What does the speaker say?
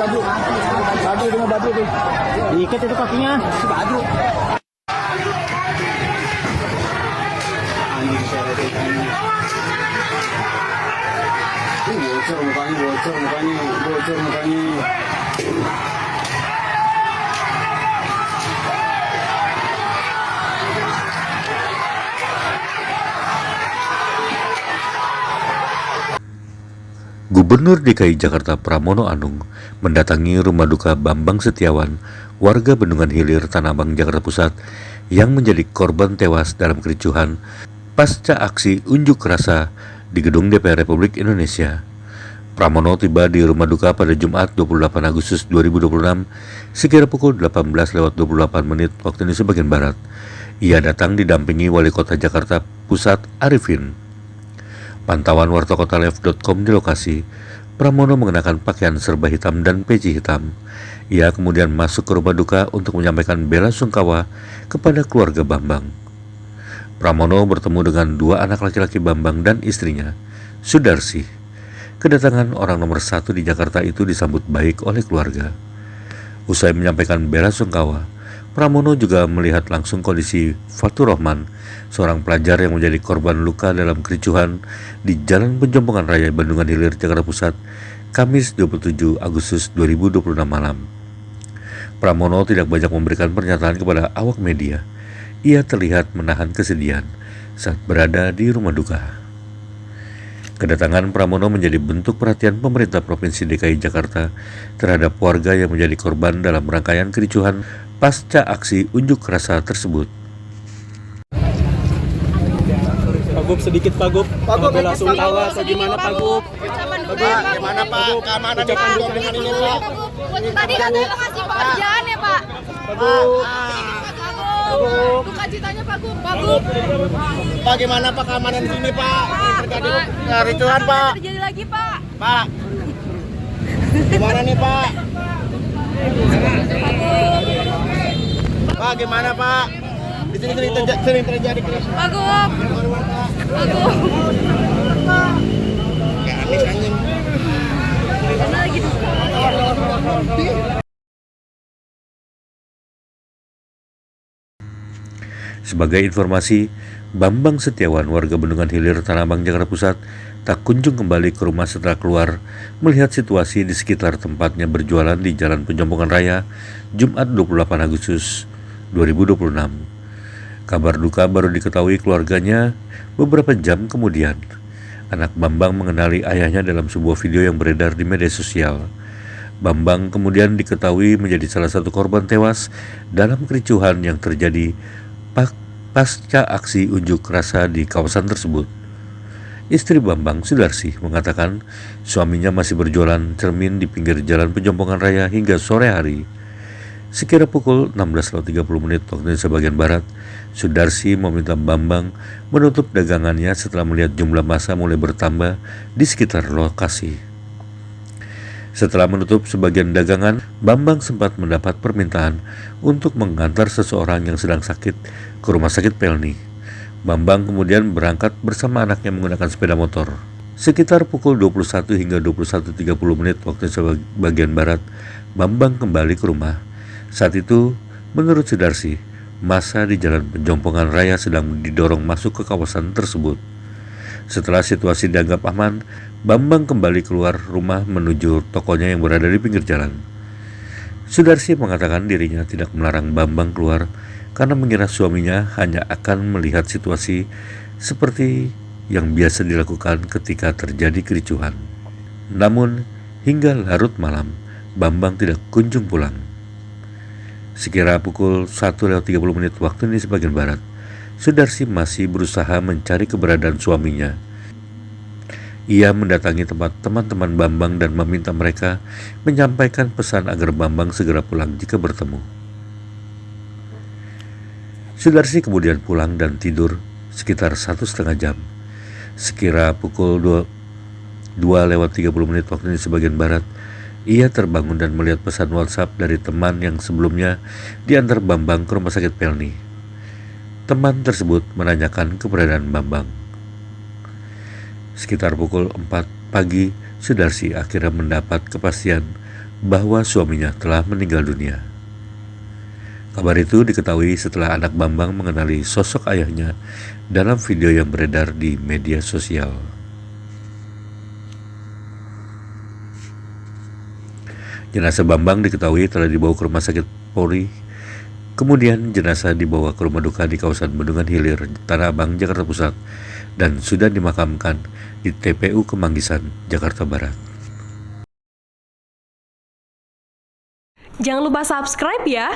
baju. Baju dengan baju tuh. Diikat itu kakinya. Si baju. Anjing seret ini. Bocor mukanya. Gubernur DKI Jakarta Pramono Anung mendatangi rumah duka Bambang Setiawan, warga Bendungan Hilir, Tanah Abang, Jakarta Pusat, yang menjadi korban tewas dalam kericuhan pasca aksi unjuk rasa di gedung DPR Republik Indonesia. Pramono tiba di rumah duka pada Jumat 28 Agustus 2026 sekira pukul 18.28 waktu Indonesia bagian Barat. Ia datang didampingi Wali Kota Jakarta Pusat Arifin. Pantauan wartakotalive.com di lokasi, Pramono mengenakan pakaian serba hitam dan peci hitam. Ia kemudian masuk ke rumah duka untuk menyampaikan bela sungkawa kepada keluarga Bambang. Pramono bertemu dengan dua anak laki-laki Bambang dan istrinya, Sudarsi. Kedatangan orang nomor 1 di Jakarta itu disambut baik oleh keluarga. Usai menyampaikan bela sungkawa, Pramono juga melihat langsung kondisi Fatur Rahman, seorang pelajar yang menjadi korban luka dalam kericuhan di Jalan Penjompongan Raya Bendungan Hilir, Jakarta Pusat, Kamis 27 Agustus 2026 malam. Pramono tidak banyak memberikan pernyataan kepada awak media. Ia terlihat menahan kesedihan saat berada di rumah duka. Kedatangan Pramono menjadi bentuk perhatian pemerintah Provinsi DKI Jakarta terhadap warga yang menjadi korban dalam rangkaian kericuhan pasca aksi unjuk rasa tersebut. Pak Gub, sedikit Pak Gub. Bela sungkawa atau gimana Pak Gub? Pak, gimana Pak? Keamanan di dengan ini Pak. Tadi katanya makasih pekerjaan ya Pak. Pak Gub. Duka citanya Pak Gub. Pak, gimana Pak keamanan di sini Pak? Terjadi kericuhan Pak. Terjadi lagi Pak. Pak. Gimana nih Pak? Pak, gimana Pak? Di sini sering terjadi kericuhan. Pak Gub. Kayak anjing. Karena lagi duka. Sebagai informasi, Bambang Setiawan, warga Bendungan Hilir, Tanah Abang, Jakarta Pusat, tak kunjung kembali ke rumah setelah keluar melihat situasi di sekitar tempatnya berjualan di Jalan Penjompongan Raya, Jumat 28 Agustus 2026. Kabar duka baru diketahui keluarganya beberapa jam kemudian. Anak Bambang mengenali ayahnya dalam sebuah video yang beredar di media sosial. Bambang kemudian diketahui menjadi salah satu korban tewas dalam kericuhan yang terjadi pasca aksi unjuk rasa di kawasan tersebut. Istri Bambang, Sudarsi, mengatakan suaminya masih berjualan cermin di pinggir Jalan Penjompongan Raya hingga sore hari. Sekira pukul 16.30 waktu Indonesia bagian Barat, Sudarsi meminta Bambang menutup dagangannya setelah melihat jumlah massa mulai bertambah di sekitar lokasi. Setelah menutup sebagian dagangan, Bambang sempat mendapat permintaan untuk mengantar seseorang yang sedang sakit ke rumah sakit Pelni. Bambang kemudian berangkat bersama anaknya menggunakan sepeda motor. Sekitar pukul 21 hingga 21.30 waktu bagian Barat, Bambang kembali ke rumah. Saat itu, menurut Sudarsi, massa di Jalan Penjompongan Raya sedang didorong masuk ke kawasan tersebut. Setelah situasi dianggap aman, Bambang kembali keluar rumah menuju tokonya yang berada di pinggir jalan. Sudarsi mengatakan dirinya tidak melarang Bambang keluar karena mengira suaminya hanya akan melihat situasi seperti yang biasa dilakukan ketika terjadi kericuhan. Namun, hingga larut malam, Bambang tidak kunjung pulang. Sekira pukul 1:30 waktu Indonesia bagian Barat, Sudarsi masih berusaha mencari keberadaan suaminya. Ia mendatangi tempat teman-teman Bambang dan meminta mereka menyampaikan pesan agar Bambang segera pulang jika bertemu. Sudarsi kemudian pulang dan tidur sekitar 1,5 jam. Sekira pukul 2:30 waktu Indonesia bagian Barat, ia terbangun dan melihat pesan WhatsApp dari teman yang sebelumnya diantar Bambang ke rumah sakit Pelni. Teman tersebut menanyakan keberadaan Bambang. Sekitar pukul 4 pagi, Sudarsi akhirnya mendapat kepastian bahwa suaminya telah meninggal dunia. Kabar itu diketahui setelah anak Bambang mengenali sosok ayahnya dalam video yang beredar di media sosial. Jenazah Bambang diketahui telah dibawa ke rumah sakit Polri. Kemudian jenazah dibawa ke rumah duka di kawasan Bendungan Hilir, Tanah Abang, Jakarta Pusat, dan sudah dimakamkan di TPU Kemanggisan, Jakarta Barat. Jangan lupa subscribe ya.